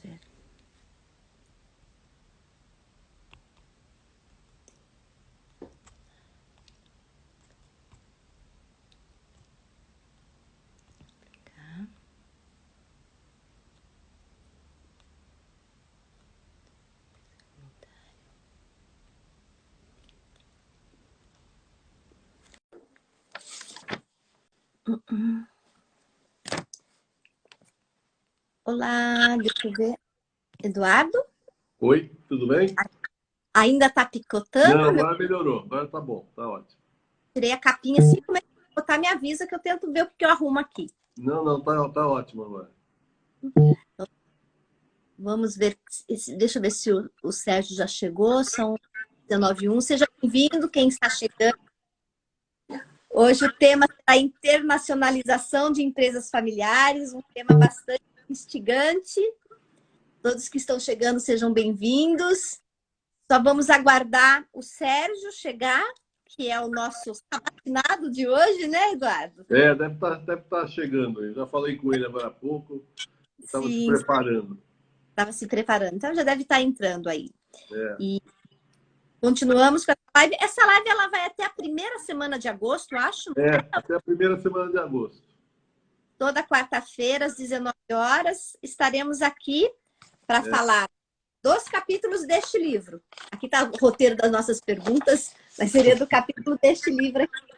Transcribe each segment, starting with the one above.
ver. Olá, deixa eu ver. Eduardo? Oi, tudo bem? Ainda tá picotando? Não, agora melhorou. Agora tá bom, tá ótimo. Tirei a capinha assim, como é que eu vou botar? Me avisa que eu tento ver o que eu arrumo aqui. Não, tá ótimo agora. Vamos ver, deixa eu ver se o Sérgio já chegou, são 19h01. Seja bem-vindo, quem está chegando. Hoje o tema é a internacionalização de empresas familiares, um tema bastante instigante. Todos que estão chegando sejam bem-vindos. Só vamos aguardar o Sérgio chegar, que é o nosso sabatinado de hoje, né, Eduardo? Deve tá chegando. Eu já falei com ele agora há pouco. Estava se preparando. Estava se preparando. Então já deve estar entrando aí. É. E continuamos com a live. Essa live ela vai até a primeira semana de agosto, acho. Até a primeira semana de agosto. Toda quarta-feira, às 19 horas, estaremos aqui para falar dos capítulos deste livro. Aqui está o roteiro das nossas perguntas, mas seria do capítulo deste livro aqui.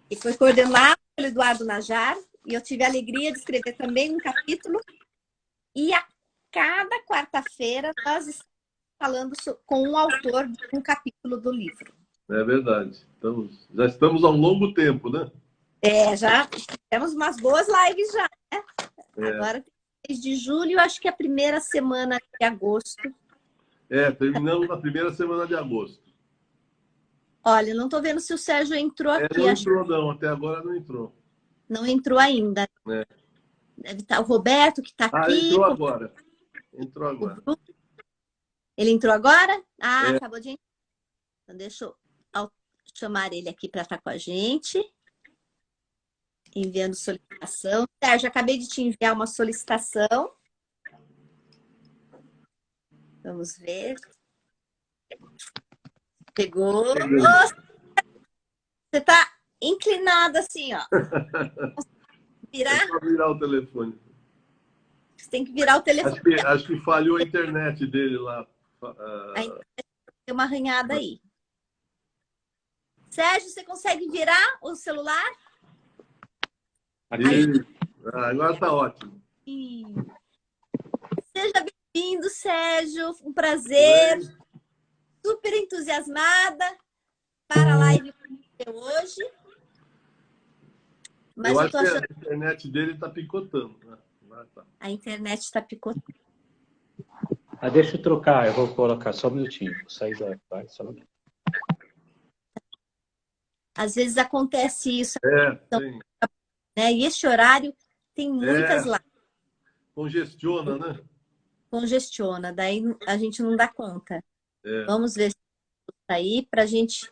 E foi coordenado pelo Eduardo Najar, e eu tive a alegria de escrever também um capítulo. E a cada quarta-feira nós estamos falando com um autor de um capítulo do livro. É verdade. Já estamos há um longo tempo, né? Já temos umas boas lives já, né? Agora, 3 de julho, acho que é a primeira semana de agosto. Terminamos na primeira semana de agosto. Olha, não estou vendo se o Sérgio entrou aqui. Não entrou, não. Até agora não entrou. Não entrou ainda. Deve estar o Roberto, que está aqui. Entrou agora. Entrou agora. Ele entrou agora? Acabou de entrar. Então, deixa eu chamar ele aqui para estar com a gente. Enviando solicitação. Sérgio, acabei de te enviar uma solicitação. Vamos ver. Pegou. Você está inclinado assim, ó. Virar? É só virar o telefone. Você tem que virar o telefone. Acho que falhou a internet dele lá. A internet tem uma arranhada aí. Sérgio, você consegue virar o celular? Agora tá ótimo. Seja bem-vindo, Sérgio. Um prazer. Super entusiasmada para a live de hoje. Mas eu acho que a internet dele está picotando. Né? A internet está picotando. Deixa eu trocar, eu vou colocar só um minutinho. Vou sair da live, só um minutinho. Às vezes acontece isso. Sim. Né? E este horário tem muitas lives. Congestiona, né? Congestiona, daí a gente não dá conta. Vamos ver se está aí para a gente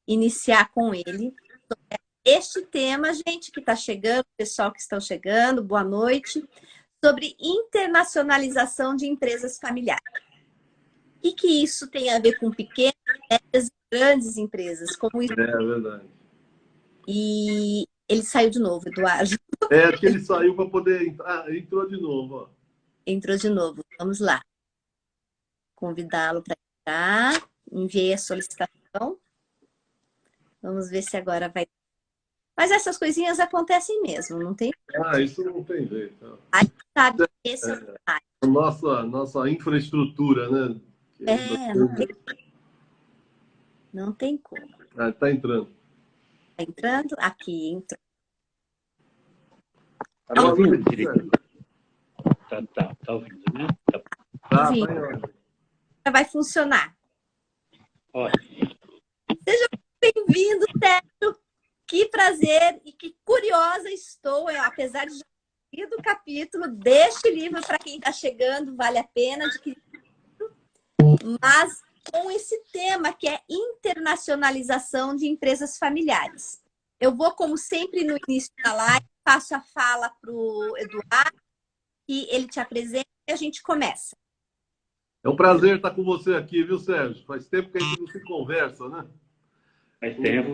iniciar com ele. Este tema, gente, que está chegando, pessoal que estão chegando, boa noite, sobre internacionalização de empresas familiares. O que isso tem a ver com pequenas, médias e grandes empresas? Como isso... É verdade. E ele saiu de novo, Eduardo. Acho que ele saiu para poder entrar. Entrou de novo. Ó. Entrou de novo. Vamos lá. Convidá-lo para entrar. Enviei a solicitação. Vamos ver se agora vai. Mas essas coisinhas acontecem mesmo, não tem? Isso não tem jeito. Aí sabe esse é a nossa infraestrutura, né? Não tem como. Tá entrando. Tá entrando? Aqui, entrou. Tá ouvindo direito? Tá ouvindo, né? Tá vai funcionar. Ótimo. Seja bem-vindo, Sérgio. Que prazer e que curiosa estou, apesar de já ter lido o capítulo deste livro, para quem está chegando, vale a pena adquirir. Mas com esse tema que é internacionalização de empresas familiares. Eu vou, como sempre, no início da live, passo a fala para o Eduardo, que ele te apresenta a gente começa. É um prazer estar com você aqui, viu, Sérgio? Faz tempo que a gente não se conversa, né? Faz tempo.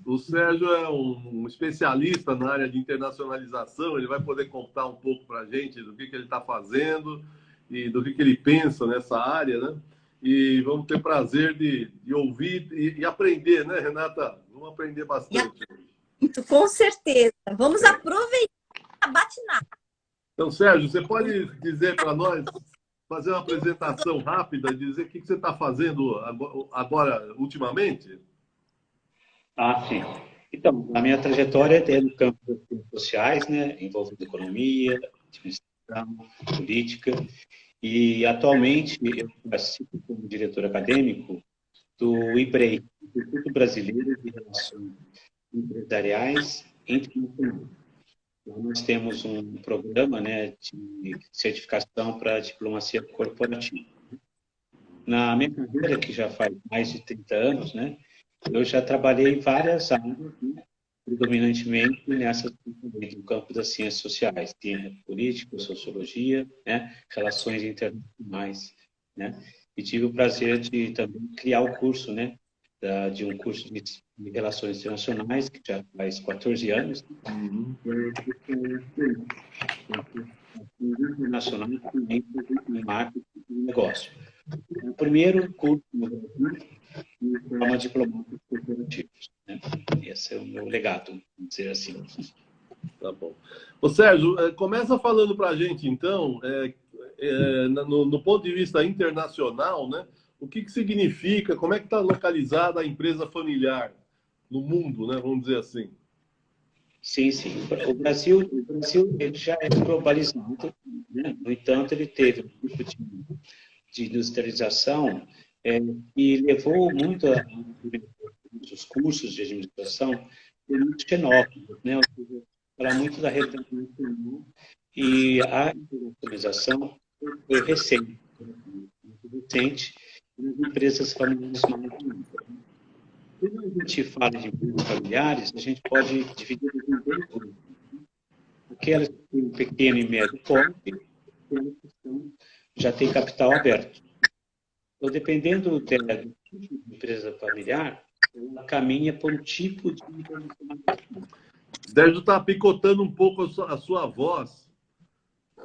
O Sérgio é um especialista na área de internacionalização. Ele vai poder contar um pouco para a gente do que ele está fazendo e do que ele pensa nessa área, né? E vamos ter prazer de ouvir e aprender, né, Renata? Vamos aprender bastante. Com certeza. Vamos aproveitar a batinada. Então, Sérgio, você pode dizer para nós, fazer uma apresentação rápida, dizer o que você está fazendo agora, ultimamente? Sim. Então, a minha trajetória é no campo das ciências sociais, né, envolvendo economia, administração, política, e atualmente eu participo como diretor acadêmico do IBREI, Instituto Brasileiro de Relações Empresariais Internacionais. Então, nós temos um programa, né, de certificação para diplomacia corporativa. Na minha carreira, que já faz mais de 30 anos, né, eu já trabalhei em várias áreas, né, predominantemente no campo das ciências sociais, política, sociologia, né, relações internacionais, né, e tive o prazer de também criar o curso, né, de um curso de relações internacionais, que já faz 14 anos, internacional em marketing e negócio. O primeiro curso no Brasil de forma diplomática corporativos, né? Esse é o meu legado, vamos dizer assim. Tá bom. Ô, Sérgio, começa falando para a gente, então, no ponto de vista internacional, né? O que significa, como é que está localizada a empresa familiar no mundo, né? Vamos dizer assim. Sim. O Brasil ele já é globalizado, né? No entanto, ele teve um tipo de industrialização que levou muito os cursos de administração muito xenófobos, né? Falar muito da realidade nacional, e a internacionalização foi recente nas empresas familiares mais únicas. Quando a gente fala de empresas familiares, a gente pode dividir em dois grupos. Aquelas que têm um pequeno e médio porte, e aquelas que já têm capital aberto. Então, dependendo do tipo de empresa familiar, ela caminha por um tipo de internacionalização. Sérgio está picotando um pouco a sua voz.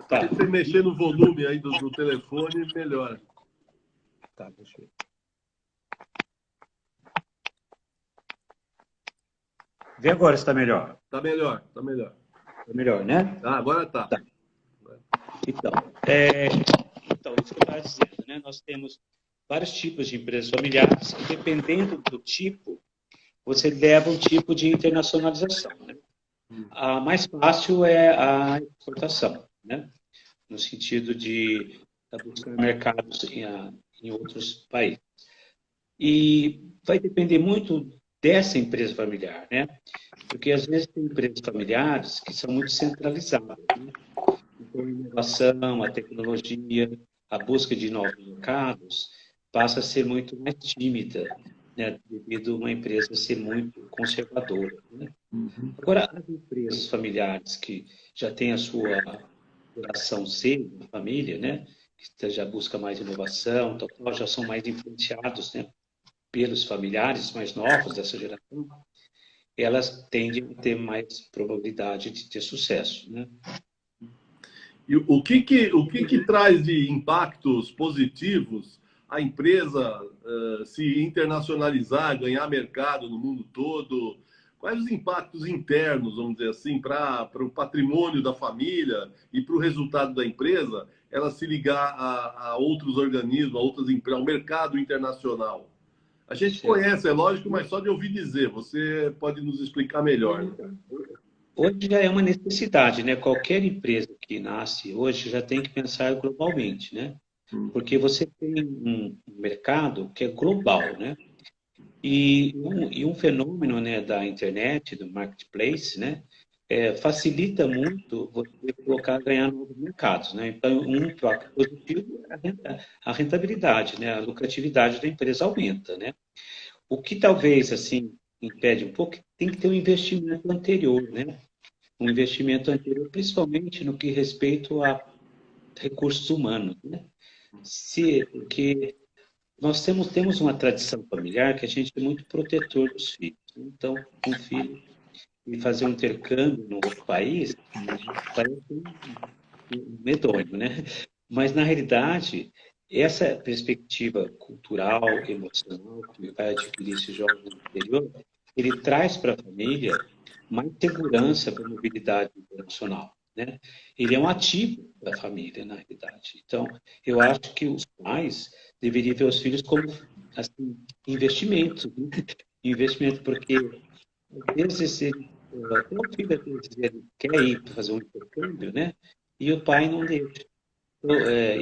Tá. Se você mexer no volume aí do telefone, melhora. Tá, deixa eu ver. Vê agora se está melhor. Está melhor, está melhor. Está melhor, né? Agora está. Tá. Então, isso que eu estava dizendo, né? Nós temos vários tipos de empresas familiares e, dependendo do tipo, você leva um tipo de internacionalização, né? A mais fácil é a exportação, né? No sentido de buscar mercados em outros países. E vai depender muito dessa empresa familiar, né? Porque às vezes tem empresas familiares que são muito centralizadas, né? Então, a inovação, a tecnologia, a busca de novos mercados passa a ser muito mais tímida, né? Devido a uma empresa ser muito conservadora, né? Agora, as empresas familiares que já têm a sua geração C, família, né? Que já busca mais inovação, já são mais influenciados, né? Pelos familiares mais novos dessa geração, elas tendem a ter mais probabilidade de ter sucesso, né? E o que traz de impactos positivos a empresa se internacionalizar, ganhar mercado no mundo todo? Quais os impactos internos, vamos dizer assim, para o patrimônio da família e para o resultado da empresa, ela se ligar a outros organismos, a outras empresas, ao mercado internacional? A gente conhece, é lógico, mas só de ouvir dizer. Você pode nos explicar melhor, né? Hoje já é uma necessidade, né? Qualquer empresa que nasce hoje já tem que pensar globalmente, né? Porque você tem um mercado que é global, né? E um fenômeno, né, da internet, do marketplace, né, facilita muito você ganhar novos mercados, né? Então, um impacto positivo é a rentabilidade, né? A lucratividade da empresa aumenta, né? O que talvez, assim, impede um pouco, tem que ter um investimento anterior, né? Um investimento anterior, principalmente no que respeito a recursos humanos, né? Porque nós temos uma tradição familiar que a gente é muito protetor dos filhos. Então, um filho e fazer um intercâmbio no outro país parece medonho, né? Mas, na realidade, essa perspectiva cultural, emocional, que vai adquirir esse jovem no exterior, ele traz para a família mais segurança para a mobilidade internacional, né? Ele é um ativo da família, na realidade. Então, eu acho que os pais deveriam ver os filhos como assim, investimento, né? Investimento, porque às vezes até o filho às vezes, ele quer ir para fazer um intercâmbio, né? E o pai não deixa.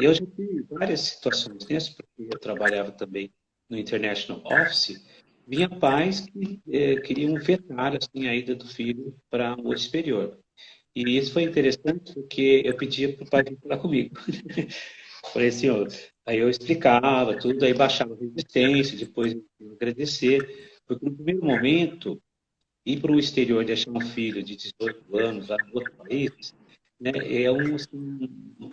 Eu já tive várias situações dessas, porque eu trabalhava também no International Office, vinha pais que queriam vetar assim, a ida do filho para o exterior. E isso foi interessante porque eu pedia para o pai vir falar comigo. Falei assim, ó, aí eu explicava tudo, aí baixava a resistência, depois eu agradecer, porque no primeiro momento, ir para o exterior e deixar um filho de 18 anos lá em outro país, né, é uma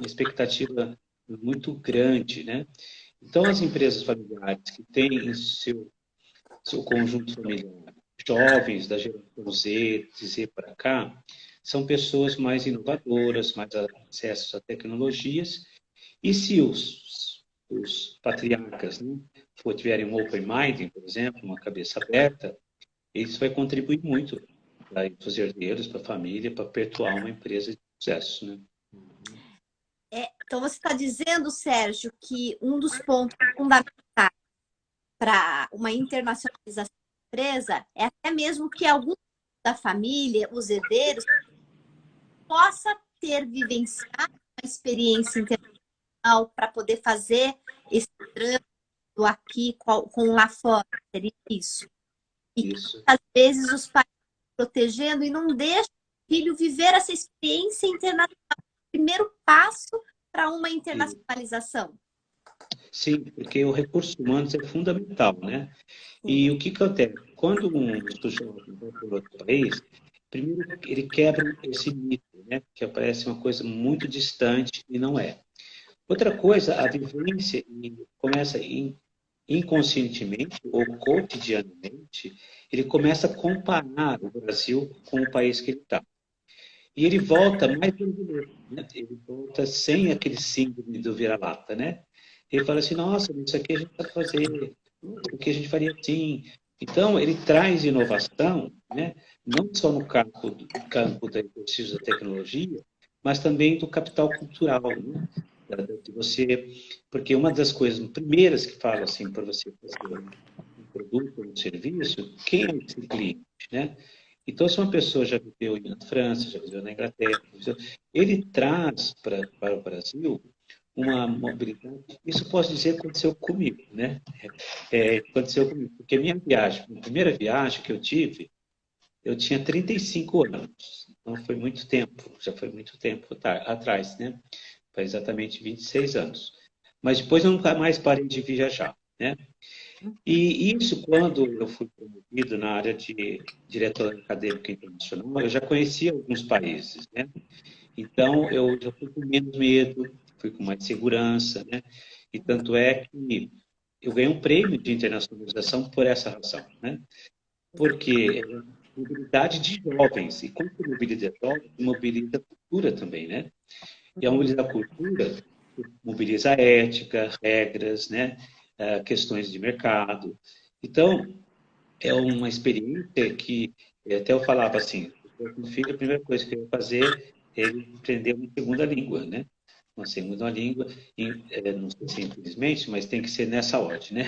expectativa muito grande, né? Então, as empresas familiares que têm em seu conjunto familiar jovens da geração Z, de Z para cá, são pessoas mais inovadoras, mais acessos a tecnologias, e se os patriarcas, né, tiverem um open mind, por exemplo, uma cabeça aberta, isso vai contribuir muito para os herdeiros, para a família, para perpetuar uma empresa de sucesso, né? Então, você está dizendo, Sérgio, que um dos pontos fundamentais para uma internacionalização da empresa é até mesmo que algum da família, os herdeiros, possa ter vivenciado uma experiência internacional para poder fazer esse trânsito aqui com lá fora. Seria isso. E Isso. às vezes os pais protegendo e não deixam o filho viver essa experiência internacional. Primeiro passo para uma internacionalização. Sim, porque o recurso humano é fundamental, né? E o que acontece? Quando um estudante vai para outro país, primeiro ele quebra esse mito, né? Que parece uma coisa muito distante e não é. Outra coisa, a vivência começa inconscientemente ou cotidianamente, ele começa a comparar o Brasil com o país que ele está. E ele volta mais brasileiro, né? Ele volta sem aquele síndrome do vira-lata, né? Ele fala assim, nossa, isso aqui a gente pode fazer, isso aqui a gente faria assim. Então, ele traz inovação, né? Não só no campo do exercício da tecnologia, mas também do capital cultural, né? De você, porque uma das coisas primeiras que fala assim para você fazer um produto ou um serviço, quem é esse cliente, né? Então, se uma pessoa já viveu na França, já viveu na Inglaterra, ele traz para o Brasil uma mobilidade. Isso posso dizer aconteceu comigo, né? Aconteceu comigo, porque a primeira viagem que eu tive, eu tinha 35 anos. Então, foi muito tempo, já foi muito tempo atrás, né? Foi exatamente 26 anos. Mas depois eu nunca mais parei de viajar, né? E isso, quando eu fui promovido na área de diretor acadêmico internacional, eu já conhecia alguns países, né? Então, eu já fui com menos medo, fui com mais segurança, né? E tanto é que eu ganhei um prêmio de internacionalização por essa razão, né? Porque é mobilidade de jovens, e como que mobiliza jovens, mobiliza cultura também, né? E a mobilizar a cultura mobiliza a ética, regras, né? Questões de mercado. Então, é uma experiência que até eu falava assim, meu filho, a primeira coisa que eu ia fazer é ele aprender uma segunda língua, né? Uma segunda língua, não sei se infelizmente, mas tem que ser nessa ordem, né?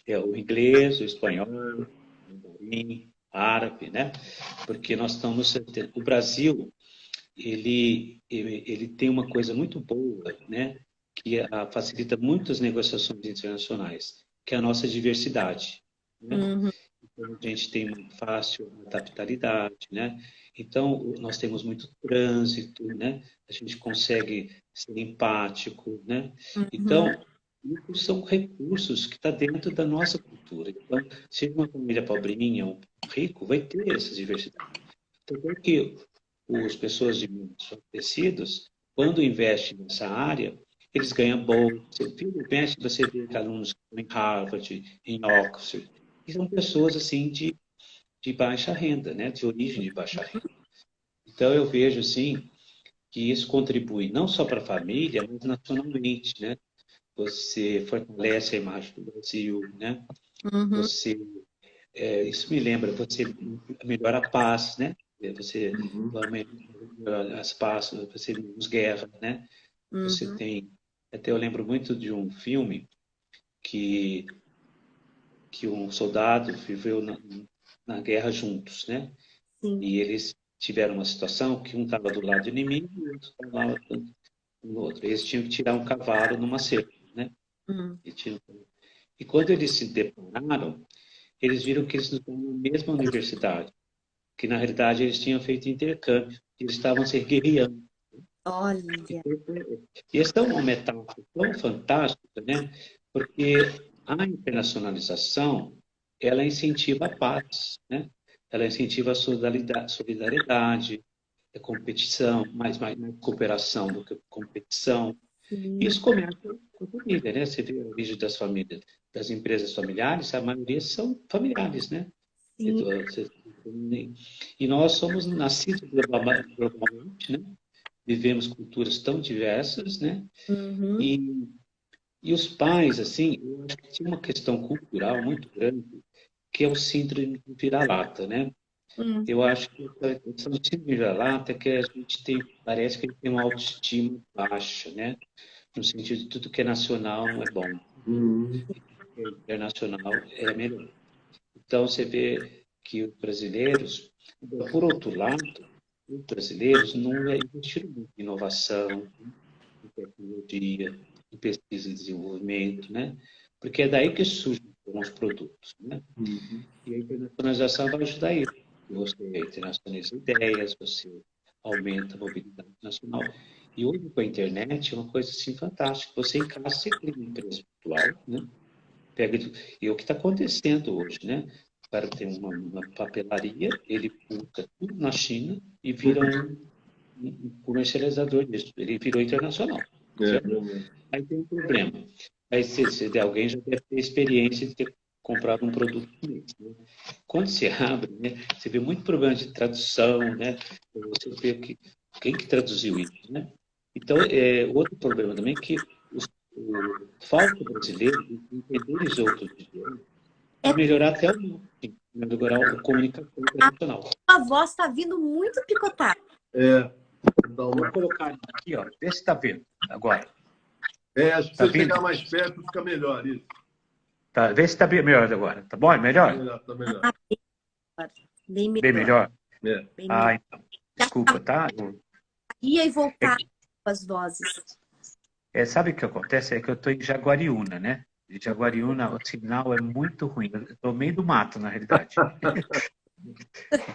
É o inglês, o espanhol, o mandarim, árabe, né? Porque nós estamos... O Brasil, ele tem uma coisa muito boa, né? Que facilita muito as negociações internacionais, que é a nossa diversidade, né? Uhum. Então, a gente tem uma fácil adaptabilidade, né? Então, nós temos muito trânsito, né? A gente consegue ser empático, né? Então, isso são recursos que estão dentro da nossa cultura. Então, se uma família pobrinha ou rico, vai ter essas diversidades. Então, que as pessoas de menos favorecidos quando investe nessa área, eles ganham bolsa. Infelizmente, você vê alunos em Harvard, em Oxford, e são pessoas assim de baixa renda, né? De origem de baixa renda. Então, eu vejo assim que isso contribui não só para a família, mas nacionalmente, né? Você fortalece a imagem do Brasil, né? Uhum. Você, isso me lembra, você melhora a paz, né? Você melhora as paz, você menos guerra, né? Você Uhum. tem, até eu lembro muito de um filme que um soldado viveu na guerra juntos, né? Sim. E eles tiveram uma situação que um estava do lado do inimigo e o outro estava no outro. Eles tinham que tirar um cavalo numa cerca, né? Uhum. E quando eles se depararam, eles viram que eles não estavam na mesma universidade, que na realidade eles tinham feito intercâmbio, eles estavam se guerreando. Olha. E essa é uma metáfora tão fantástica, né? Porque a internacionalização, ela incentiva a paz, né? Ela incentiva a solidariedade, a competição, mais cooperação do que competição. Sim. Isso começa com a família, né? Você vê a origem das famílias, das empresas familiares, a maioria são familiares, né? Sim. E nós somos nascidos globalmente, né? Vivemos culturas tão diversas, né? Uhum. E, e os pais, assim, eu acho que tinha uma questão cultural muito grande, que é o síndrome de vira-lata, né? Uhum. Eu acho que essa síndrome de vira-lata é que a gente tem, parece que a gente tem uma autoestima baixa, né? No sentido de tudo que é nacional não é bom, Uhum. e tudo que é internacional é melhor. Então, você vê que os brasileiros, por outro lado, os brasileiros não investiram muito em inovação, em tecnologia, em pesquisa e desenvolvimento, né? Porque é daí que surgem bons produtos, né? Uhum. E a internacionalização vai ajudar isso. Você internacionaliza ideias, você aumenta a mobilidade nacional. E hoje, com a internet, é uma coisa assim fantástica. Você em casa, você cria uma empresa virtual, né? E é o que está acontecendo hoje, né? O cara tem uma papelaria, ele publica tudo na China e vira um comercializador disso. Ele virou internacional, É certo? verdade. Aí tem um problema. Aí se alguém já deve ter experiência de ter comprado um produto chinês, né? Quando você abre, né, você vê muito problema de tradução, né? Você vê quem que traduziu isso, né? Então, outro problema também é que falta brasileiro de entender os outros idiomas É, para melhorar até o marketing, melhorar a comunicação internacional. a voz está vindo muito picotada. É, dá Vou uma... colocar aqui, ó, vê se está vendo agora. Acho que Tá se você vendo? chegar mais perto, fica melhor isso. Tá, vê se está bem melhor agora. Tá bom? É Tá melhor? melhor, tá melhor. Ah, bem Bem melhor. melhor? É. Bem melhor. Ah, então. Desculpa, tá? Ia e voltar as vozes. Sabe o que acontece? É que eu estou em Jaguariúna, né? De Jaguariúna, o sinal é muito ruim. Eu estou no meio do mato, na realidade.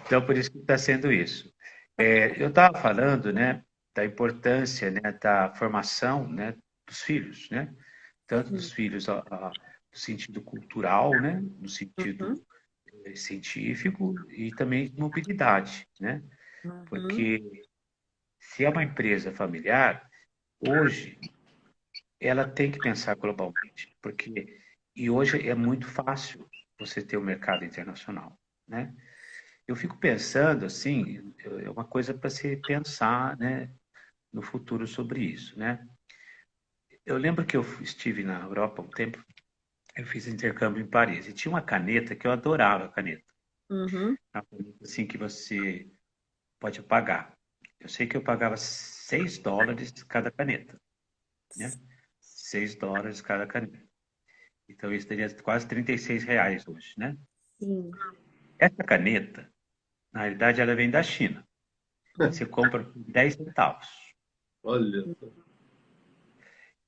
Então, por isso que está sendo isso. Eu estava falando, né, da importância, né, da formação, né, dos filhos, né? Tanto dos filhos no sentido cultural, né, no Uhum. sentido científico e também de mobilidade, né? Uhum. Porque se é uma empresa familiar, hoje ela tem que pensar globalmente, porque e hoje é muito fácil você ter um mercado internacional, né? Eu fico pensando assim, é uma coisa para se pensar, né, no futuro sobre isso, né? Eu lembro que eu estive na Europa há um tempo, eu fiz intercâmbio em Paris e tinha uma caneta que eu adorava, a caneta, Uhum. uma caneta assim que você pode pagar. Eu sei que eu pagava $6 cada caneta, né? $6 cada caneta. Então isso teria quase R$ 36 hoje, né? Sim. Essa caneta, na realidade, ela vem da China. Você compra por 10 centavos. Olha.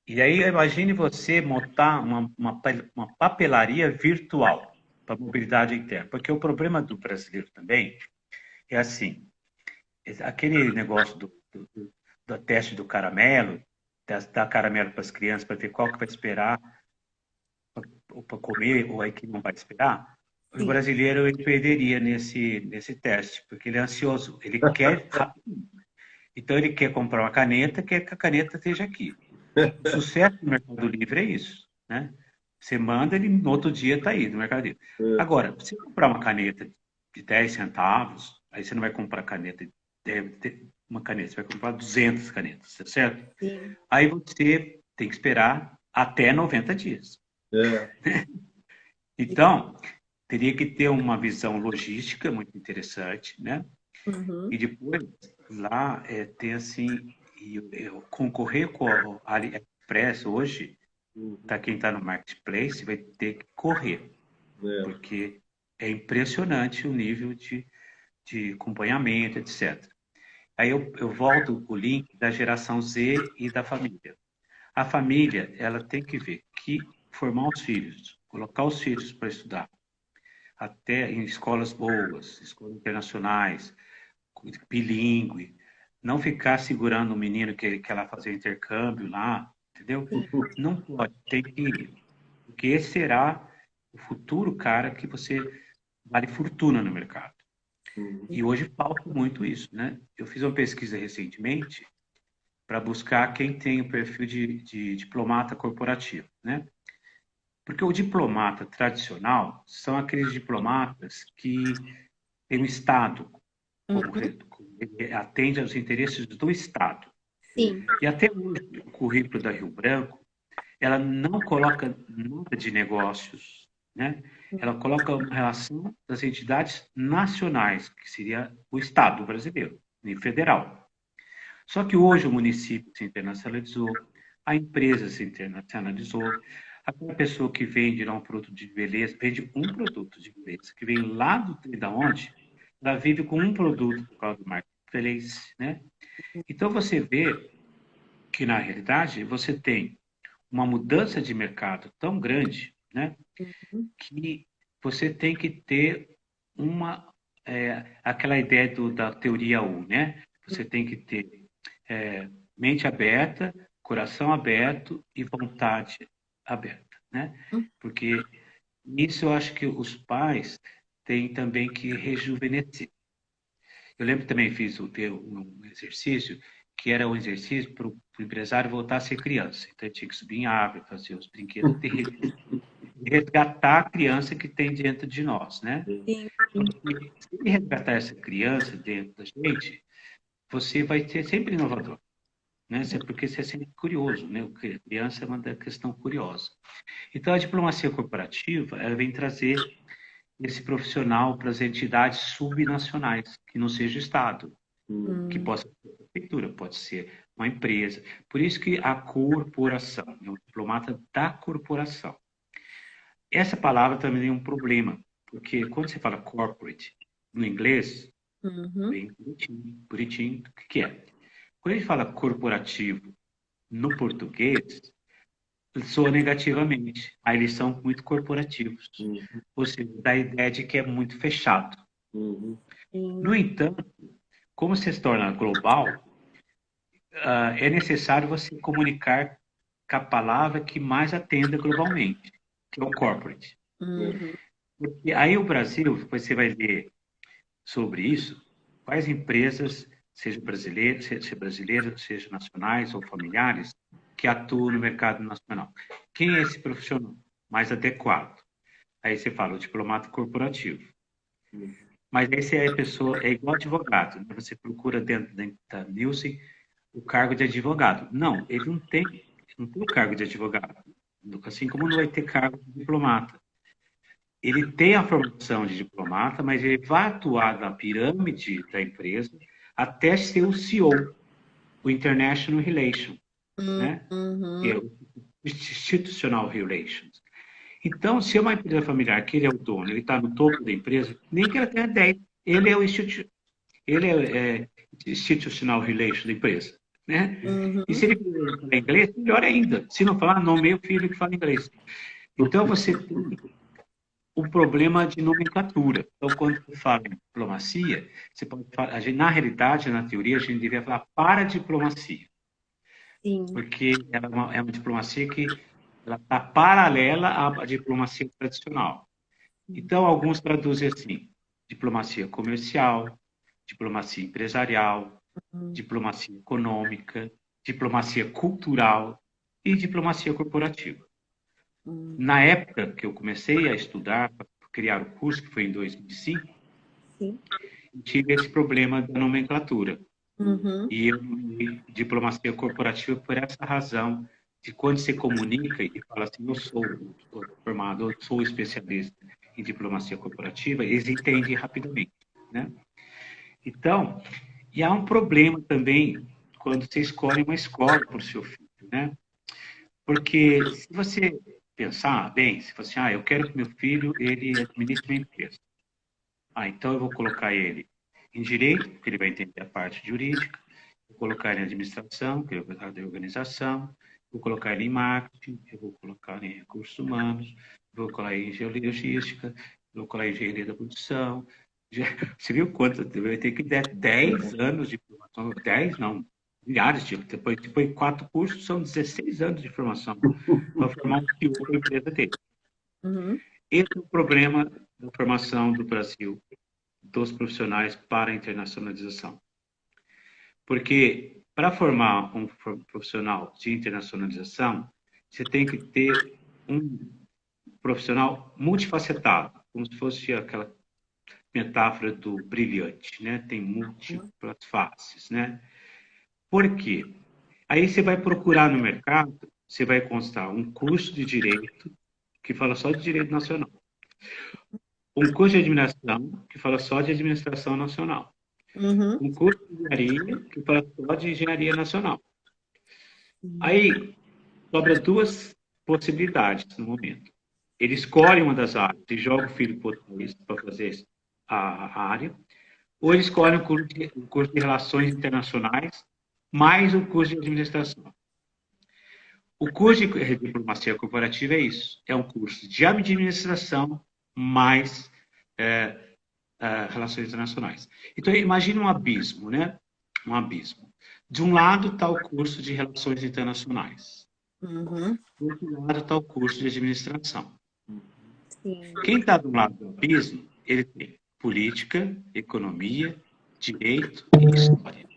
E aí, imagine você montar uma papelaria virtual para mobilidade interna. Porque o problema do brasileiro também é assim, aquele negócio do teste do caramelo, dar caramelo para as crianças para ver qual que vai esperar para comer ou aí que não vai esperar, o Sim. brasileiro ele perderia nesse teste, porque ele é ansioso, ele quer rápido. Então, ele quer comprar uma caneta, quer que a caneta esteja aqui. O sucesso do Mercado Livre é isso, né? Você manda, ele no outro dia está aí no Mercado Livre. Agora, se você comprar uma caneta de 10 centavos, aí você não vai comprar caneta, deve ter uma caneta, você vai comprar 200 canetas, tá certo? Sim. Aí você tem que esperar até 90 dias. Então, teria que ter uma visão logística muito interessante, né? Uhum. E depois, lá, ter assim, concorrer com a AliExpress hoje, quem está no Marketplace vai ter que correr, porque é impressionante o nível de acompanhamento, etc. Aí eu volto o link da geração Z e da família. A família, ela tem que ver que formar os filhos, colocar os filhos para estudar, até em escolas boas, escolas internacionais, bilíngue, não ficar segurando o menino que quer lá fazer intercâmbio lá, entendeu? Não pode, tem que ir. Porque esse será o futuro cara que você vale fortuna no mercado. E hoje falta muito isso, né? Eu fiz uma pesquisa recentemente para buscar quem tem o perfil de diplomata corporativo, né? Porque o diplomata tradicional são aqueles diplomatas que têm o Estado como ele atende aos interesses do Estado. Sim. E até hoje, o currículo da Rio Branco, ela não coloca nada de negócios, né? Ela coloca uma relação das entidades nacionais, que seria o Estado brasileiro, e federal. Só que hoje o município se internacionalizou, a empresa se internacionalizou, aquela pessoa que vende lá um produto de beleza, vende um produto de beleza, que vem lá da onde, ela vive com um produto por causa do marketplace, né? Então você vê que na realidade você tem uma mudança de mercado tão grande, né? Que você tem que ter aquela ideia da teoria U, né? Você tem que ter mente aberta, coração aberto e vontade aberta, né? Porque isso eu acho que os pais têm também que rejuvenescer. Eu lembro também fiz um exercício que era um exercício para o empresário voltar a ser criança. Então, ele tinha que subir em árvore, fazer os brinquedos dele, resgatar a criança que tem dentro de nós, né? Sim. Porque se ele resgatar essa criança dentro da gente, você vai ser sempre inovador, né? Porque você é sempre curioso, né? A criança é uma questão curiosa. Então, a diplomacia corporativa, ela vem trazer esse profissional para as entidades subnacionais, que não seja o Estado, que possa ser a prefeitura, pode ser uma empresa. Por isso que a corporação, é o diplomata da corporação. Essa palavra também é um problema, porque quando você fala corporate, no inglês, bem bonitinho, bonitinho, o que é? Quando a gente fala corporativo no português, soa negativamente. Aí eles são muito corporativos. Ou seja, dá a ideia de que é muito fechado. No entanto, como você se torna global, é necessário você comunicar com a palavra que mais atenda globalmente, que é o corporate. E aí o Brasil, você vai ler sobre isso, quais empresas, seja brasileiras, seja nacionais ou familiares, que atuam no mercado nacional. Quem é esse profissional mais adequado? Aí você fala o diplomata corporativo. Mas esse é a pessoa, é igual advogado. Né? Você procura dentro da Nielsen o cargo de advogado. Não, ele não tem o cargo de advogado. Assim como não vai ter cargo de diplomata. Ele tem a formação de diplomata, mas ele vai atuar na pirâmide da empresa até ser o CEO, o International Relations, né? Que é o Institutional Relations. Então, se é uma empresa familiar que ele é o dono, ele está no topo da empresa, nem que ela tenha 10, ele é o Institutional Relations da empresa, né? E se ele falar inglês, melhor ainda. Se não falar, nomeia o filho que fala inglês. Então, você tem um problema de nomenclatura. Então, quando você fala em diplomacia, você pode falar, na realidade, na teoria, a gente deveria falar para diplomacia. Sim. Porque é uma diplomacia que ela está paralela à diplomacia tradicional. Então, alguns traduzem assim, diplomacia comercial, diplomacia empresarial, diplomacia econômica, diplomacia cultural e diplomacia corporativa. Na época que eu comecei a estudar, para criar o curso, que foi em 2005, Sim. eu tive esse problema da nomenclatura. Uhum. E eu diplomacia corporativa por essa razão, de quando você comunica e fala assim, eu sou formado, eu sou especialista em diplomacia corporativa, eles entendem rapidamente, né? Então, e há um problema também quando você escolhe uma escola para o seu filho, né? Porque se você pensar bem, se você, eu quero que meu filho, ele administre uma empresa. Então eu vou colocar ele em direito, porque ele vai entender a parte jurídica, vou colocar ele em administração, que é a de organização, vou colocar ele em marketing, eu vou colocar ele em recursos humanos, vou colocar ele em logística, vou colocar ele em engenharia da produção. Você viu quanto? Vai ter que dar 10 anos de formação, 10 não, milhares de, depois 4 cursos, são 16 anos de formação para formar um CEO para a empresa dele. Uhum. Esse é o problema da formação do Brasil, dos profissionais para a internacionalização. Porque para formar um profissional de internacionalização, você tem que ter um profissional multifacetado, como se fosse aquela metáfora do brilhante, né? Tem múltiplas faces, né? Por quê? Aí você vai procurar no mercado, você vai constar um curso de direito que fala só de direito nacional, um curso de administração que fala só de administração nacional, Uhum. um curso de engenharia que fala só de engenharia nacional. Aí sobra 2 possibilidades no momento. Ele escolhe uma das áreas e joga o filho para fazer a área, ou ele escolhe um curso de relações internacionais mais o curso de administração. O curso de diplomacia corporativa é isso, é um curso de administração mais relações internacionais. Então, imagine um abismo, né? Um abismo. De um lado está o curso de relações internacionais. Uhum. Do outro lado está o curso de administração. Sim. Quem está do lado do abismo, ele tem política, economia, direito e história.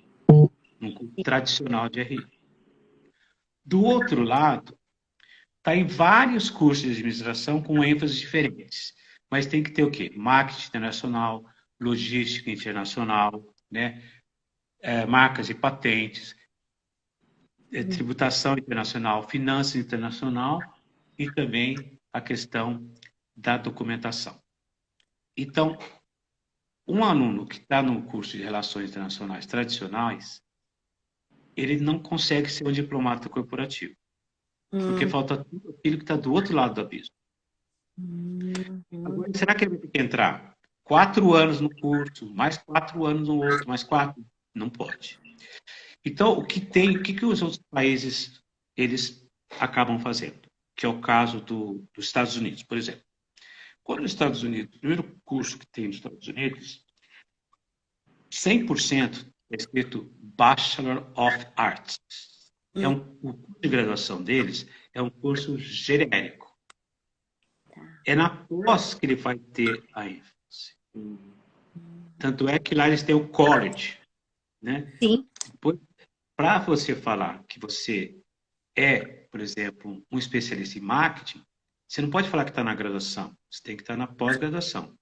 Um curso tradicional de RI. Do outro lado, está em vários cursos de administração com ênfases diferentes. Mas tem que ter o quê? Marketing internacional, logística internacional, né? Marcas e patentes, tributação internacional, finanças internacional e também a questão da documentação. Então, um aluno que está no curso de Relações Internacionais tradicionais, ele não consegue ser um diplomata corporativo, porque falta tudo aquilo que está do outro lado do abismo. Agora, será que ele vai ter que entrar 4 anos no curso, mais 4 anos no outro, mais 4? Não pode. Então, o que os outros países eles acabam fazendo? Que é o caso dos Estados Unidos, por exemplo. Quando os Estados Unidos, o primeiro curso que tem nos Estados Unidos, 100% é escrito Bachelor of Arts. O curso de graduação deles é um curso genérico. É na pós que ele vai ter a ênfase. Tanto é que lá eles têm o college, né? Sim. Para você falar que você é, por exemplo, um especialista em marketing, você não pode falar que está na graduação. Você tem que estar na pós-graduação.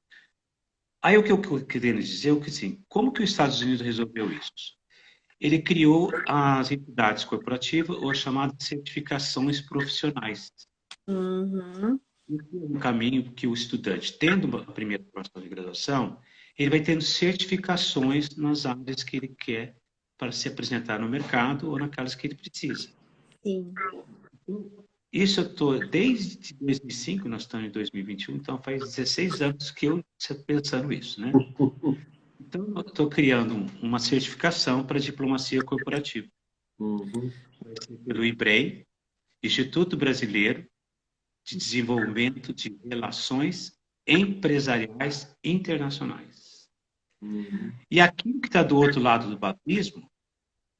Aí o que eu queria dizer é que, assim, como que os Estados Unidos resolveu isso? Ele criou as entidades corporativas, ou chamadas certificações profissionais. Uhum. Um caminho que o estudante, tendo a primeira formação de graduação, ele vai tendo certificações nas áreas que ele quer para se apresentar no mercado ou naquelas que ele precisa. Sim. Isso eu estou desde 2005, nós estamos em 2021, então faz 16 anos que eu estou pensando isso, né? Então, eu estou criando uma certificação para diplomacia corporativa. Vai ser pelo IBREI, Instituto Brasileiro de Desenvolvimento de Relações Empresariais Internacionais. E aquilo que está do outro lado do abismo,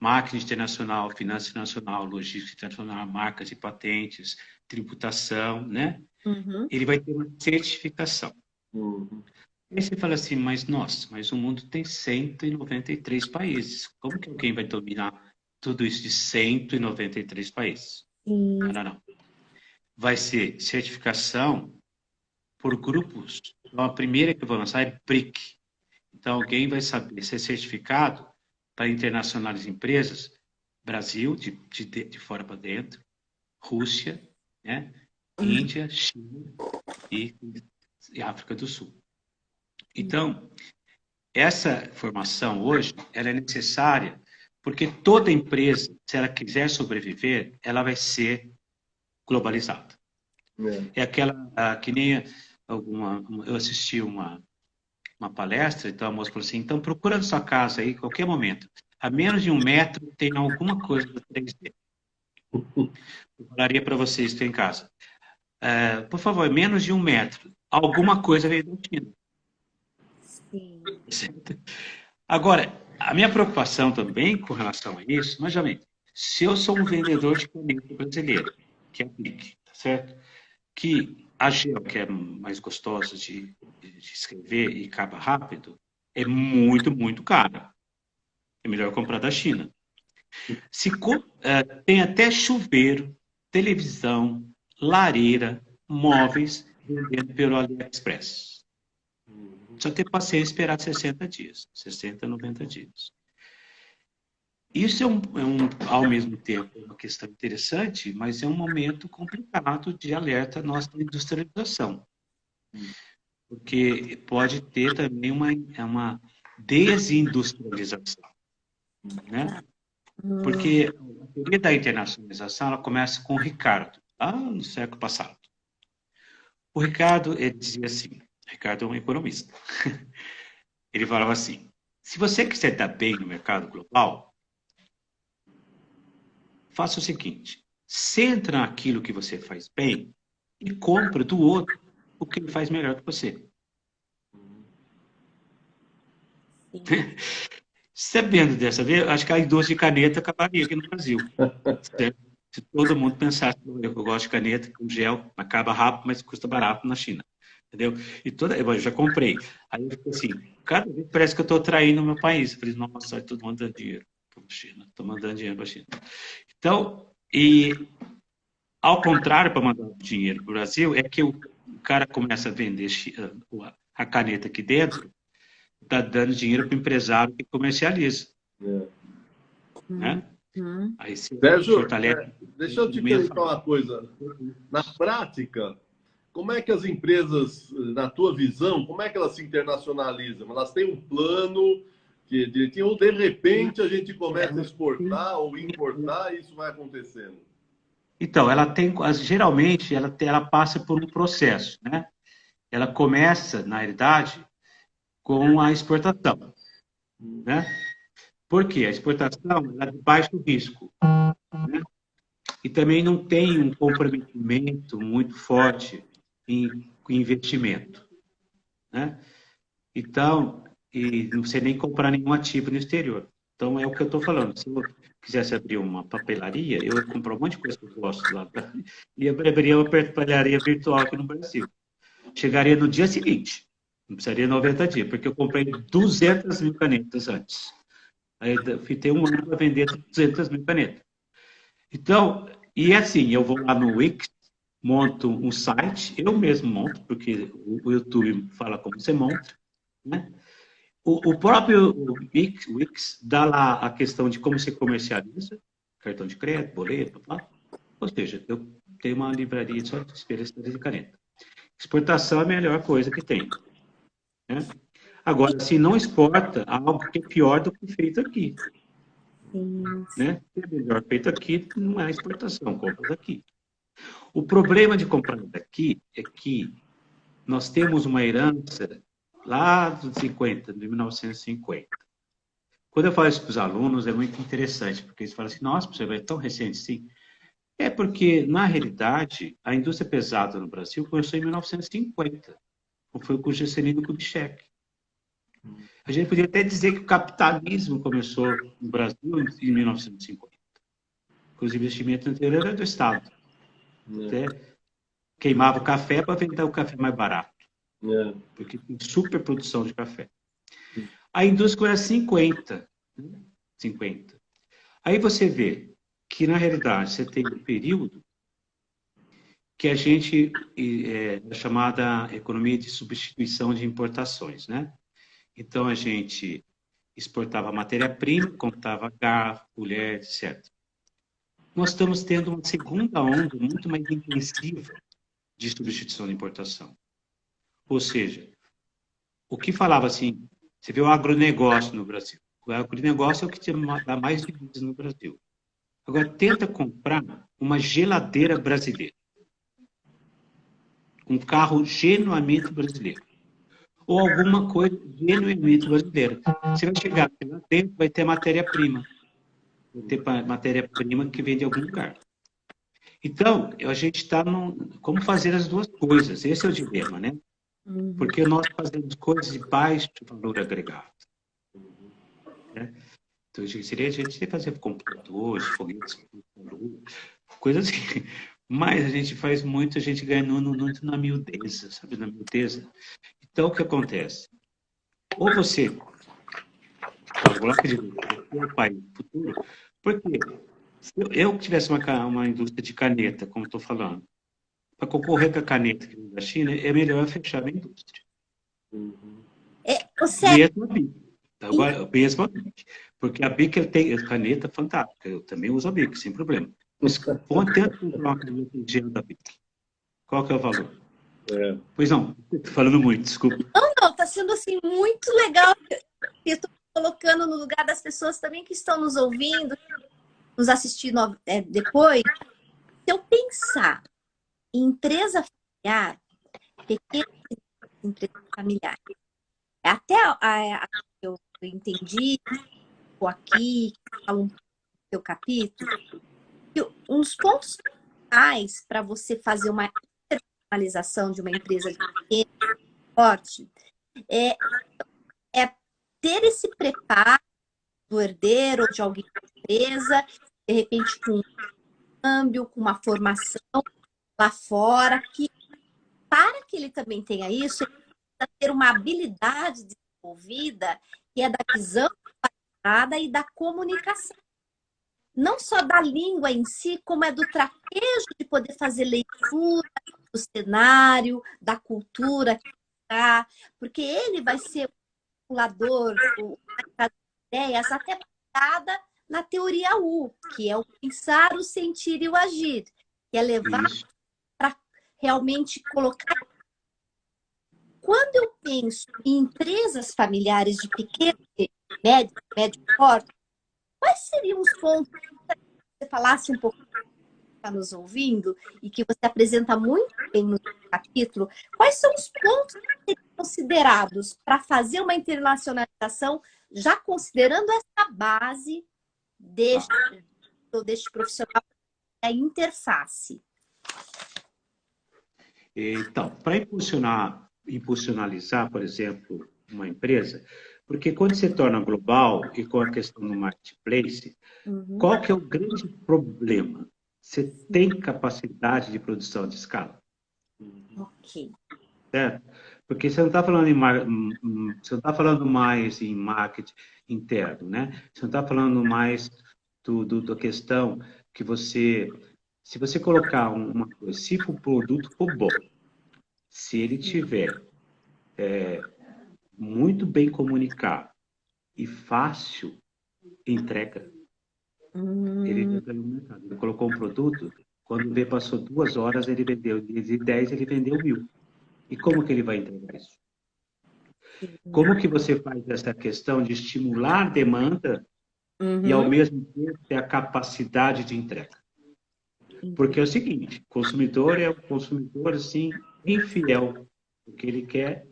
marketing internacional, finanças internacional, logística internacional, marcas e patentes, tributação, né? Ele vai ter uma certificação. Aí você fala assim, mas nossa, mas o mundo tem 193 países. Como que alguém vai dominar tudo isso de 193 países? Sim. Não, não, não. Vai ser certificação por grupos. Então, a primeira que eu vou lançar é BRIC. Então, alguém vai saber ser certificado para internacionalizar empresas, Brasil, de fora para dentro, Rússia, né? Índia, China e África do Sul. Então, essa formação hoje, ela é necessária porque toda empresa, se ela quiser sobreviver, ela vai ser globalizada. É aquela, que nem eu assisti uma palestra, então a moça falou assim, então procura na sua casa aí, qualquer momento, a menos de 1 metro tem alguma coisa do 3D. Eu falaria para vocês que estão em casa. Por favor, menos de 1 metro, alguma coisa veio da China. Sim. Agora, a minha preocupação também com relação a isso, mas, gente, se eu sou um vendedor de caneta brasileiro, que é a BIC, tá certo? Que a gel, que é mais gostosa de escrever e acaba rápido, é muito, muito cara. É melhor comprar da China. Tem até chuveiro, televisão, lareira, móveis vendendo pelo AliExpress. Só ter paciência e esperar 60 dias, 60, 90 dias. Isso ao mesmo tempo, uma questão interessante, mas é um momento complicado de alerta à nossa industrialização. Porque pode ter também uma desindustrialização. Né? Porque a teoria da internacionalização ela começa com o Ricardo, lá no século passado. O Ricardo, ele dizia assim, Ricardo é um economista, ele falava assim, se você quiser dar bem no mercado global, faça o seguinte, centra naquilo que você faz bem e compra do outro o que ele faz melhor que você. Sabendo dessa vez, acho que a indústria de caneta acabaria aqui no Brasil. Certo? Se todo mundo pensasse, eu gosto de caneta com gel, acaba rápido, mas custa barato na China. Entendeu? Eu já comprei. Aí eu fico assim, cada vez parece que eu estou traindo o meu país. Eu falei, nossa, estou mandando dinheiro para a China. Estou mandando dinheiro para a China. Então, e ao contrário, para mandar dinheiro para o Brasil, é que o cara começa a vender a caneta aqui dentro, está dando dinheiro para o empresário que comercializa. Né? Aí se Sérgio, fortalece. deixa eu te perguntar uma coisa. Na prática, como é que as empresas, na tua visão, como é que elas se internacionalizam? Elas têm um plano que direitinho, ou de repente a gente começa a exportar ou importar e isso vai acontecendo? Então, geralmente, ela passa por um processo, né? Ela começa, na realidade, com a exportação, né? Por quê? A exportação é de baixo risco, né? E também não tem um comprometimento muito forte em investimento, né? Então, e não sei nem comprar nenhum ativo no exterior. Então, é o que eu estou falando. Se eu quisesse abrir uma papelaria, eu ia comprar um monte de coisa que eu gosto lá. E abriria uma papelaria virtual aqui no Brasil. Chegaria no dia seguinte. Não precisaria 90 dias, porque eu comprei 200 mil canetas antes. Aí eu fiquei um ano para vender 200 mil canetas. Então, e assim, eu vou lá no Wix, monto um site, eu mesmo monto, porque o YouTube fala como você monta, né? O próprio Wix dá lá a questão de como se comercializa, cartão de crédito, boleto, ou seja, eu tenho uma livraria só de especialistas de caneta. Exportação é a melhor coisa que tem. Né? Agora, se não exporta, algo que é pior do que feito aqui. Né? Se é melhor feito aqui, não é exportação, compra daqui. O problema de comprar daqui é que nós temos uma herança lá dos 50, de 1950. Quando eu falo isso para os alunos, é muito interessante, porque eles falam assim, nossa, você vai tão recente assim. É porque, na realidade, a indústria pesada no Brasil começou em 1950. Foi com o Juscelino Kubitschek. A gente podia até dizer que o capitalismo começou no Brasil em 1950. Os investimentos anteriores eram do Estado. Até queimava o café para vender o café mais barato. Porque tem superprodução de café. A indústria era 50. 50. Aí você vê que, na realidade, você tem um período que a gente é chamada economia de substituição de importações, né? Então, a gente exportava matéria-prima, comprava garfo, colher, etc. Nós estamos tendo uma segunda onda muito mais intensiva de substituição de importação. Ou seja, o que falava assim, você vê o agronegócio no Brasil. O agronegócio é o que dá mais divisas no Brasil. Agora, tenta comprar uma geladeira brasileira. Um carro genuinamente brasileiro. Ou alguma coisa genuinamente brasileira. Você vai chegar lá dentro, vai ter matéria-prima. Vai ter matéria-prima que vem de algum lugar. Então, a gente está como fazer as duas coisas. Esse é o dilema, né? Porque nós fazemos coisas de baixo valor agregado. Né? Então, seria a gente fazer computadores, foguetes, coisas assim. Mas a gente faz muito, a gente ganha muito na miudeza, sabe? Na miudeza. Então, o que acontece? Ou você, vou lá pedir o pai do futuro, porque se eu tivesse uma indústria de caneta, como estou falando, para concorrer com a caneta que vem da China, é melhor eu fechar a indústria. Mesmo a BIC. Agora, mesmo a BIC. Porque a BIC tem caneta fantástica. Eu também uso a BIC, sem problema. Mas quanto tempo comprar uma caneta de gelo da BIC? Qual que é o valor? Pois não, estou falando muito, desculpa. Não, está sendo assim muito legal. Eu estou colocando no lugar das pessoas também que estão nos ouvindo, nos assistindo depois. Se eu pensar em empresa familiar, pequenas empresas familiares, até eu entendi aqui, falo um pouco do seu capítulo, que uns pontos principais para você fazer uma internacionalização de uma empresa de pequeno porte é ter esse preparo do herdeiro ou de alguém da empresa, de repente com um câmbio, com uma formação lá fora, que para que ele também tenha isso, ele precisa ter uma habilidade desenvolvida que é da visão e da comunicação. Não só da língua em si, como é do traquejo de poder fazer leitura do cenário, da cultura que está, porque ele vai ser o manipulador das ideias até baseada na teoria U, que é o pensar, o sentir e o agir, que é levar para realmente colocar. Quando eu penso em empresas familiares de pequeno, médio porte, quais seriam os pontos que você falasse um pouco que está nos ouvindo e que você apresenta muito bem no capítulo? Quais são os pontos que seriam considerados para fazer uma internacionalização, já considerando essa base deste profissional, a interface? Então, para impulsionalizar, por exemplo, uma empresa, porque quando se torna global e com a questão do marketplace, qual que é o grande problema? Você tem capacidade de produção de escala. Ok. Certo? Porque você não está falando você não está falando mais em marketing interno, né? Você não está falando mais da questão que se você colocar uma coisa, se o produto for bom, se ele tiver muito bem comunicado e fácil entrega, ele ganhou no mercado. Ele colocou um produto, quando ele passou 2 horas, ele vendeu, de 10 ele vendeu 1.000. E como que ele vai entregar isso? Como que você faz essa questão de estimular demanda e, ao mesmo tempo, ter a capacidade de entrega? Porque é o seguinte, o consumidor é um consumidor, assim, infiel. O que ele quer,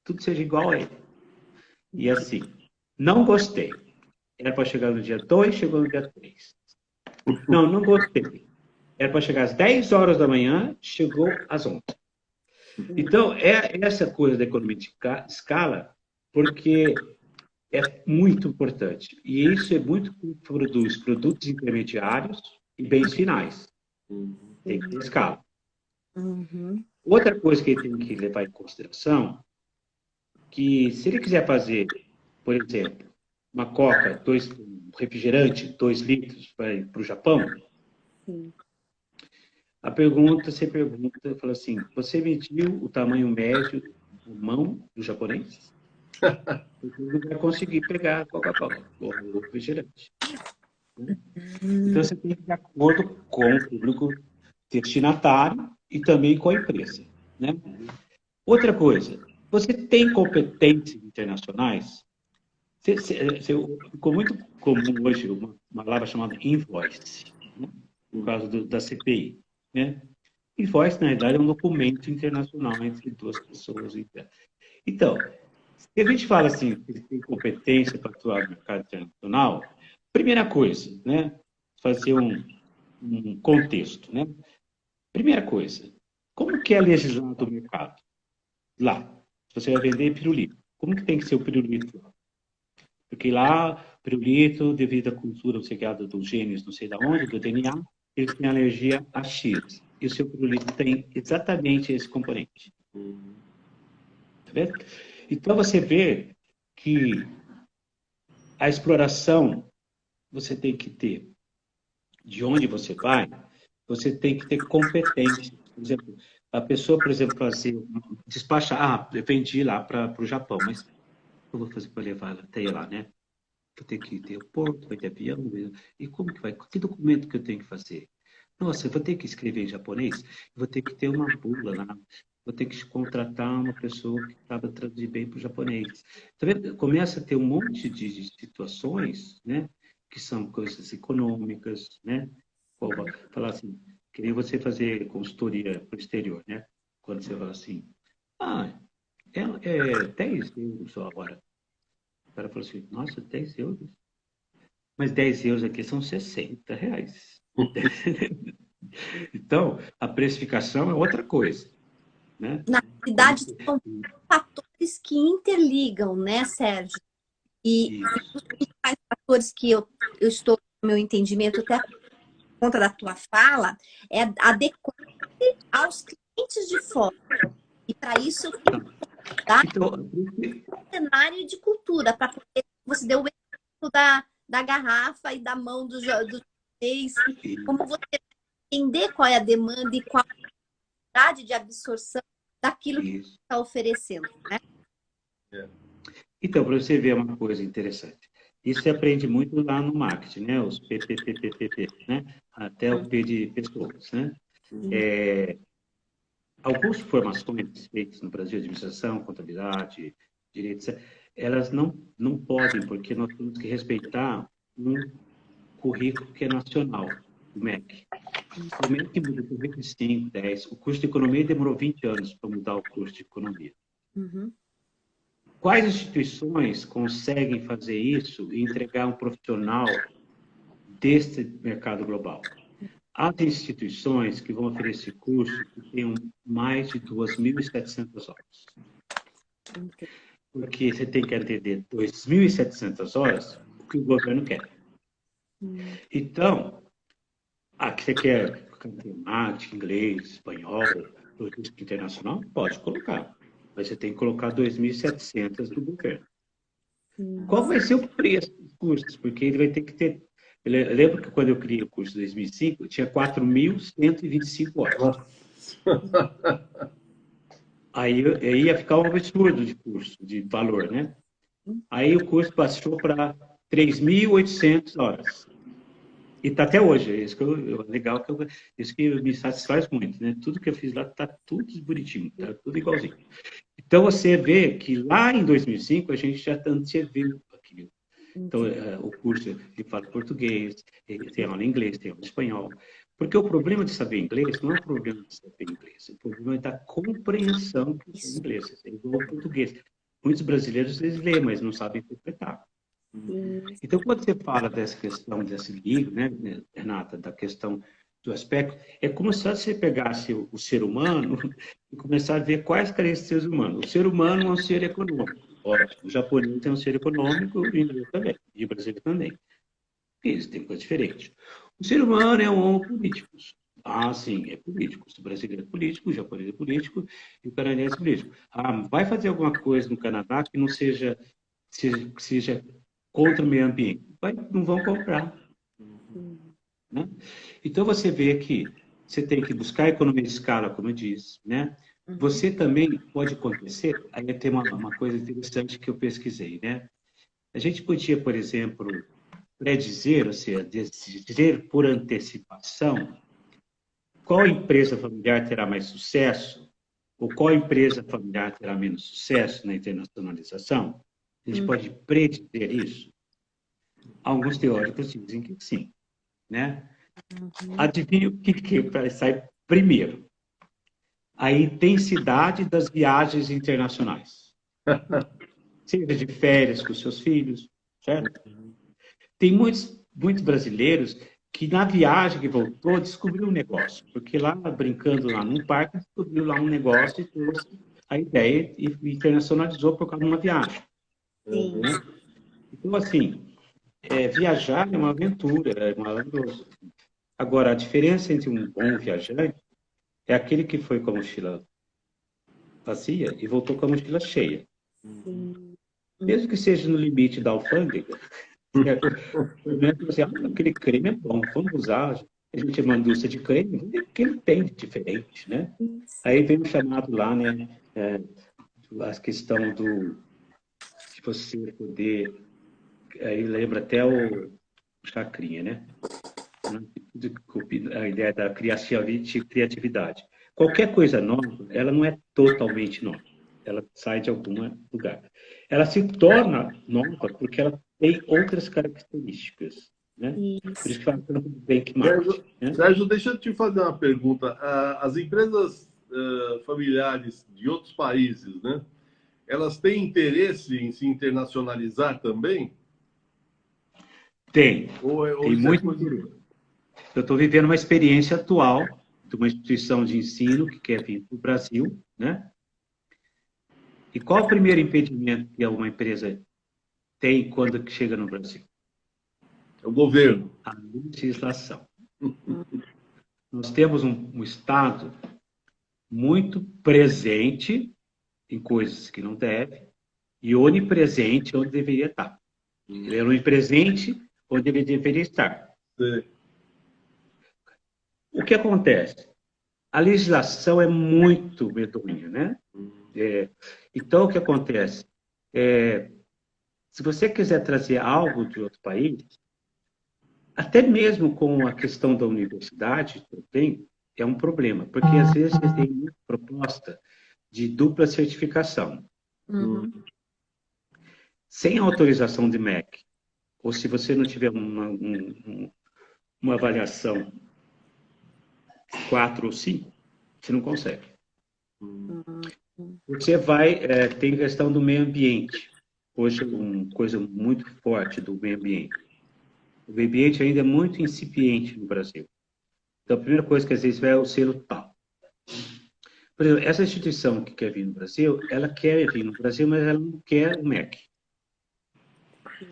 tudo seja igual a ele. E assim, não gostei. Era para chegar no dia 2, chegou no dia 3. Não gostei. Era para chegar às 10 horas da manhã, chegou às 11. Então, é essa coisa da economia de escala, porque é muito importante. E isso é muito que produz produtos intermediários e bens finais. Tem que ter escala. Outra coisa que ele tem que levar em consideração, que se ele quiser fazer, por exemplo, uma coca, um refrigerante, 2 litros para o Japão, Sim. você pergunta, fala assim, você mediu o tamanho médio da mão do japonês? Porque ele não vai conseguir pegar a Coca-Cola ou o refrigerante. Né? Então, você tem que ir de acordo com o público destinatário e também com a empresa. Né? Outra coisa, você tem competências internacionais? Ficou muito comum hoje uma palavra chamada invoice, né? Por causa da CPI. Né? Invoice, na verdade, é um documento internacional entre duas pessoas. Então, se a gente fala assim, que ele tem competência para atuar no mercado internacional, primeira coisa, né? Fazer um contexto. Né? Primeira coisa, como que é legislado o mercado? Lá, se você vai vender pirulito, como que tem que ser o pirulito lá? Porque lá, pirulito, devido à cultura obcecada dos genes, não sei de onde, do DNA, eles têm alergia a X. E o seu pirulito tem exatamente esse componente. Tá vendo? Então, você vê que a exploração você tem que ter. De onde você vai, você tem que ter competência. Por exemplo, a pessoa, por exemplo, despachar, eu vendi lá para o Japão, mas eu vou fazer para levar até lá, né? Eu tenho que ter o porto, vai ter avião, e como que vai? Que documento que eu tenho que fazer? Nossa, eu vou ter que escrever em japonês, vou ter que ter uma bula lá, vou ter que contratar uma pessoa que sabe traduzir bem para o japonês. Tá vendo? Começa a ter um monte de situações, né? Que são coisas econômicas, né? Falar assim, que nem você fazer consultoria para o exterior, né? Quando você fala assim, é 10 euros só agora. O cara falou assim, nossa, 10 euros? Mas 10 euros aqui são 60 reais. Então, a precificação é outra coisa. Né? Na realidade, são fatores que interligam, né, Sérgio? E os principais fatores que eu estou, no meu entendimento, até por conta da tua fala, é adequar-se aos clientes de fora. E para isso eu tenho que dar um cenário de cultura, para poder você deu o exemplo da garrafa e da mão do japonês, como você entender qual é a demanda e qual a capacidade de absorção daquilo que você está oferecendo, né? Então, para você ver uma coisa interessante. Isso você aprende muito lá no marketing, né? Os PPPPP, né? Até o P de pessoas, né? Algumas formações feitas no Brasil, administração, contabilidade, direito, elas não podem, porque nós temos que respeitar um currículo que é nacional, o MEC. O MEC mudou por 25, 10. O curso de economia demorou 20 anos para mudar o curso de economia. Uhum. Quais instituições conseguem fazer isso e entregar um profissional deste mercado global? Há instituições que vão oferecer curso que tenham mais de 2.700 horas. Porque você tem que atender 2.700 horas o que o governo quer. Então, aqui você quer marketing, inglês, espanhol, logística internacional? Pode colocar. Mas você tem que colocar 2.700 do governo. Qual vai ser o preço dos cursos? Porque ele vai ter que ter... Eu lembro que quando eu criei o curso em 2005, eu tinha 4.125 horas. Aí ia ficar um absurdo de curso, de valor, né? Aí o curso passou para 3.800 horas. E está até hoje. Isso que legal, isso que me satisfaz muito, né? Tudo que eu fiz lá está tudo bonitinho, está tudo igualzinho. Então, você vê que lá em 2005, a gente já viu aquilo. Então, o curso, ele fala português, ele tem aula em inglês, tem aula em espanhol. Porque o problema de saber inglês não é o problema de saber inglês, o problema é da compreensão do inglês, é igual ao português. Muitos brasileiros, eles leem, mas não sabem interpretar. Então, quando você fala dessa questão, desse livro, né, Renata, da questão do aspecto, é como se você pegasse o ser humano e começar a ver quais características humanas. O ser humano é um ser econômico. Ótimo, o japonês é um ser econômico, o inglês também, e o brasileiro também. Eles têm coisas diferentes. O ser humano é um homo político. Ah, sim, é político. O brasileiro é político, o japonês é político e o canadense é político. Ah, vai fazer alguma coisa no Canadá que não seja contra o meio ambiente. Não vão comprar. Né? Então, você vê que você tem que buscar economia de escala, como eu disse. Né? Uhum. Você também pode acontecer, aí tem uma coisa interessante que eu pesquisei. Né? A gente podia, por exemplo, predizer, ou seja, dizer por antecipação qual empresa familiar terá mais sucesso ou qual empresa familiar terá menos sucesso na internacionalização? A gente Uhum. pode predizer isso? Alguns teóricos dizem que sim, né? Adivinha o que sai primeiro? A intensidade das viagens internacionais. Seja de férias com seus filhos, certo? Tem muitos brasileiros que na viagem que voltou descobriu um negócio, porque lá brincando lá num parque descobriu lá um negócio e trouxe a ideia e internacionalizou por causa de uma viagem. Sim. Né? Então, assim, viajar é uma aventura, é maravilhoso. Agora, a diferença entre um bom viajante é aquele que foi com a mochila vazia e voltou com a mochila cheia. Sim. Mesmo que seja no limite da alfândega, certo? Você, aquele creme é bom, vamos usar. A gente é uma indústria de creme, vamos ver o que ele tem de diferente, né? Isso. Aí vem o chamado lá, né? A questão de você poder. Aí lembra até o Chacrinha, né? A ideia da criatividade. Qualquer coisa nova, ela não é totalmente nova. Ela sai de algum lugar. Ela se torna nova porque ela tem outras características. Né? Por Isso. isso que fala tanto do benchmark. Sérgio, Né? Sérgio, deixa eu te fazer uma pergunta. As empresas familiares de outros países, né? Elas têm interesse em se internacionalizar também? Tem. Ou Tem isso é muito coisa... interesse. Eu estou vivendo uma experiência atual de uma instituição de ensino que quer vir para o Brasil. Né? E qual o primeiro impedimento que uma empresa tem quando chega no Brasil? É o governo. A legislação. Nós temos um Estado muito presente em coisas que não deve e onipresente onde deveria estar. Ele é onipresente onde ele deveria estar. Sim. O que acontece? A legislação é muito medonha, né? Então, o que acontece? Se você quiser trazer algo de outro país, até mesmo com a questão da universidade, também é um problema, porque às vezes tem uma proposta de dupla certificação, Uhum. sem autorização de MEC, ou se você não tiver uma avaliação 4 ou 5, você não consegue. Você tem questão do meio ambiente. Hoje, uma coisa muito forte do meio ambiente. O meio ambiente ainda é muito incipiente no Brasil. Então, a primeira coisa que às vezes vai é o selo tal. Por exemplo, essa instituição que quer vir no Brasil, ela quer vir no Brasil, mas ela não quer o MEC.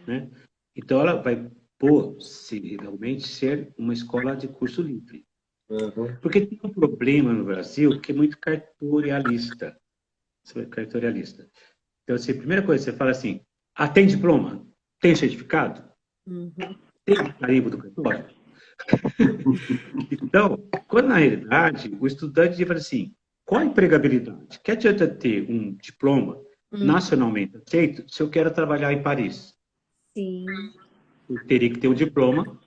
Né? Então, ela vai possivelmente ser uma escola de curso livre. Uhum. Porque tem um problema no Brasil que é muito cartorialista. Então, assim, a primeira coisa, você fala assim, tem diploma? Tem certificado? Uhum. Tem carimbo do cartório? Então, quando na realidade, o estudante fala assim, qual a empregabilidade? Que adianta ter um diploma nacionalmente aceito se eu quero trabalhar em Paris? Sim. Eu teria que ter um diploma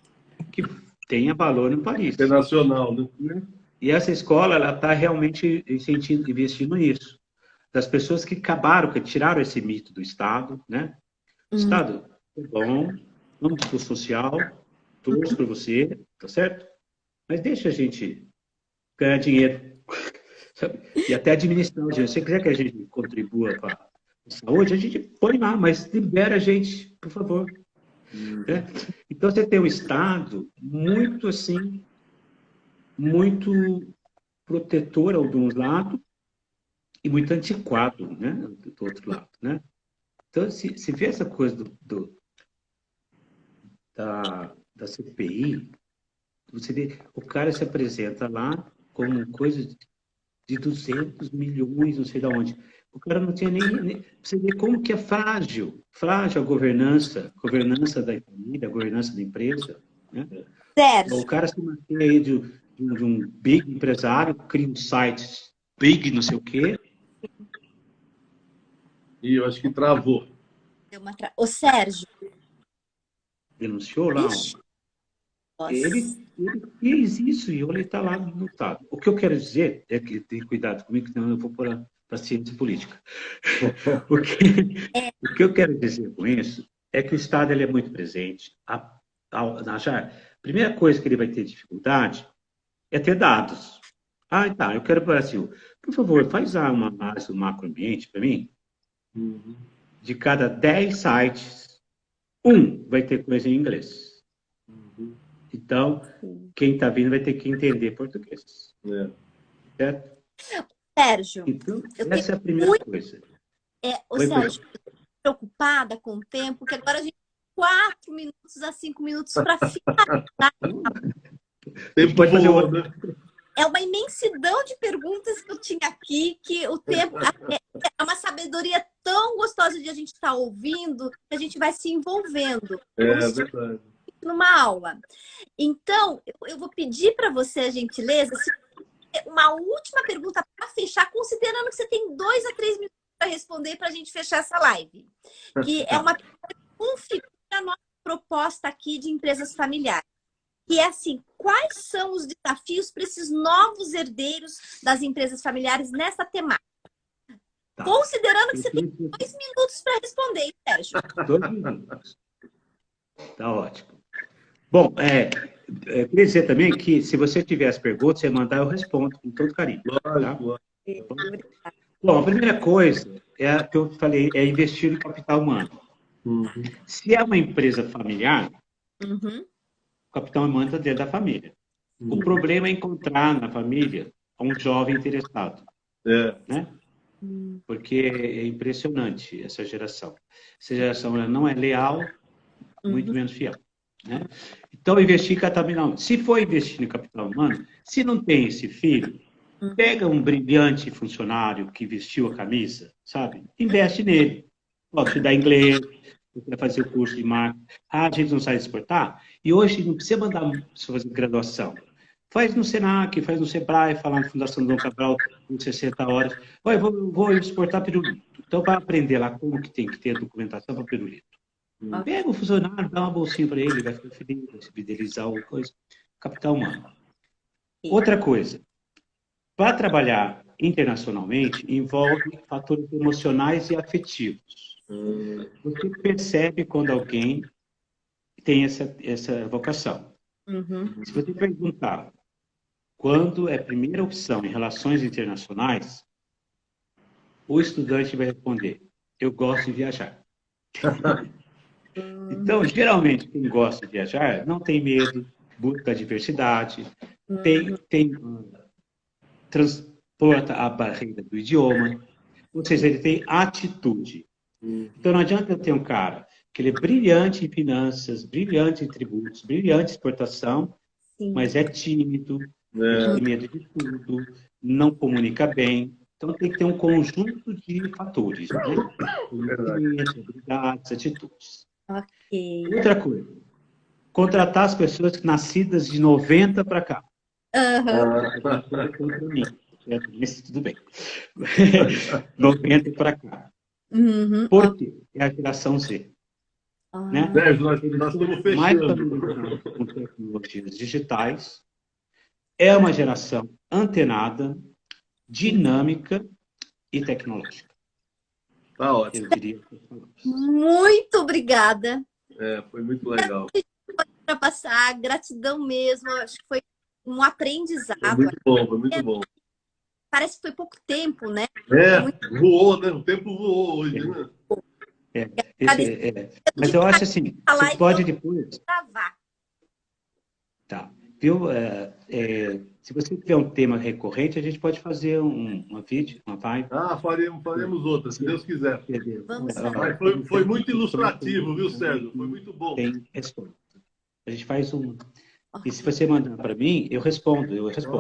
que tenha valor em Paris. Internacional, né? E essa escola, ela está realmente investindo nisso. Das pessoas que acabaram, que tiraram esse mito do Estado, né? Estado, é bom, vamos para o social, torço por você, tá certo? Mas deixa a gente ganhar dinheiro, sabe? E até administrar o dinheiro. Se você quiser que a gente contribua para a saúde, a gente põe lá, mas libera a gente, por favor. Né? Então, você tem um Estado muito, assim, muito protetor de um lado e muito antiquado, né? Do outro lado, né? Então, se vê essa coisa da CPI, Você vê, o cara se apresenta lá como coisa de 200 milhões, não sei de onde. O cara não tinha nem... Você vê como que é frágil a governança da família, a governança da empresa. Né? Sérgio. O cara se mantém aí de um big empresário, cria um site big não sei o quê. E eu acho que travou. O Sérgio. Denunciou lá. Ele fez isso e ele está lá multado. O que eu quero dizer é que tem cuidado comigo, senão eu vou para a ciência política. O que eu quero dizer com isso é que o Estado ele é muito presente. A primeira coisa que ele vai ter dificuldade é ter dados. Ah, tá, eu quero para o Brasil. Por favor, faz uma análise do macroambiente para mim. De cada 10 sites, 1 vai ter coisa em inglês. Então, quem está vindo vai ter que entender português. Certo? Sérgio, então, essa é a primeira coisa. Sérgio, eu estou preocupada com o tempo, porque agora a gente tem 4 minutos a 5 minutos para finalizar. Tempo pode fazer outra. É uma imensidão de perguntas que eu tinha aqui, que o tempo é uma sabedoria tão gostosa de a gente estar ouvindo, que a gente vai se envolvendo. É verdade. Numa aula. Então, eu vou pedir para você, a gentileza, uma última pergunta para fechar, considerando que você tem 2 a 3 minutos para responder para a gente fechar essa live. Que é uma pergunta que configura a nossa proposta aqui de empresas familiares. Que é assim, quais são os desafios para esses novos herdeiros das empresas familiares nessa temática? Tá. Considerando que você tem 2 minutos para responder, hein, Sérgio? 2 minutos. Tá ótimo. Bom, queria dizer também que se você tiver as perguntas, você mandar, eu respondo com todo carinho. Tá? Bom, a primeira coisa é a que eu falei, é investir em capital humano. Se é uma empresa familiar, o capital humano está dentro da família. O problema é encontrar na família um jovem interessado. Né? Porque é impressionante essa geração. Essa geração ela não é leal, muito menos fiel. Né? Então, investir em capital humano. Se for investir em capital humano, se não tem esse filho, pega um brilhante funcionário que vestiu a camisa, sabe? Investe nele. Pode estudar inglês, vai fazer o curso de marketing. Ah, a gente não sabe exportar? E hoje não precisa mandar fazer graduação. Faz no Senac, faz no Sebrae, falar na Fundação Dom Cabral, com 60 horas. Olha, vou exportar pirulito. Então, vai aprender lá como que tem que ter a documentação para pirulito. Pega o funcionário, dá uma bolsinha para ele, vai ficar feliz, vai se fidelizar alguma coisa. Capital humano. Outra coisa, para trabalhar internacionalmente, envolve fatores emocionais e afetivos. Você percebe quando alguém tem essa vocação. Se você perguntar quando é a primeira opção em relações internacionais, o estudante vai responder, eu gosto de viajar. Então, geralmente, quem gosta de viajar não tem medo, busca a diversidade, transporta a barreira do idioma, ou seja, ele tem atitude. Então, não adianta eu ter um cara que ele é brilhante em finanças, brilhante em tributos, brilhante em exportação, mas é tímido, tem medo de tudo, não comunica bem. Então, tem que ter um conjunto de fatores, né? Habilidades, atitudes. Outra coisa, contratar as pessoas nascidas de 90 para cá. Tudo bem. 90 para cá. Por quê? É a geração Z. Né? Nós estamos fechando. Mais familiarizada com tecnologias digitais. É uma geração antenada, dinâmica e tecnológica. Tá ótimo. Muito obrigada. Foi muito legal. Para passar, gratidão mesmo. Acho que foi um aprendizado. Foi muito bom. Parece que foi pouco tempo, né? Voou, né? O tempo voou hoje, né? Mas eu acho assim, você pode depois... Tá. Viu? Se você tiver um tema recorrente, a gente pode fazer uma vídeo, uma live. Faremos outra, se Deus quiser. Foi muito ilustrativo, viu, Sérgio? Foi muito bom. Tem resposta. A gente faz E se você mandar para mim, eu respondo. Lógico.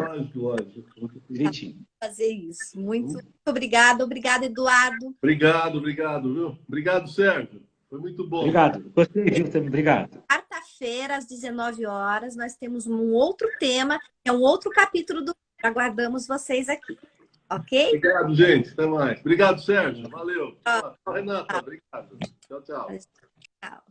Direitinho. Fazer isso. Muito obrigada. Obrigada, Eduardo. Obrigado, viu? Obrigado, Sérgio. Foi muito bom. Obrigado. Gostei, viu, também. Obrigado. Quarta-feira, às 19 horas, nós temos um outro tema, que é um outro capítulo do livro. Aguardamos vocês aqui. Ok? Obrigado, gente. Até mais. Obrigado, Sérgio. Valeu. Tchau, Renata. Obrigado. Tchau. Tchau.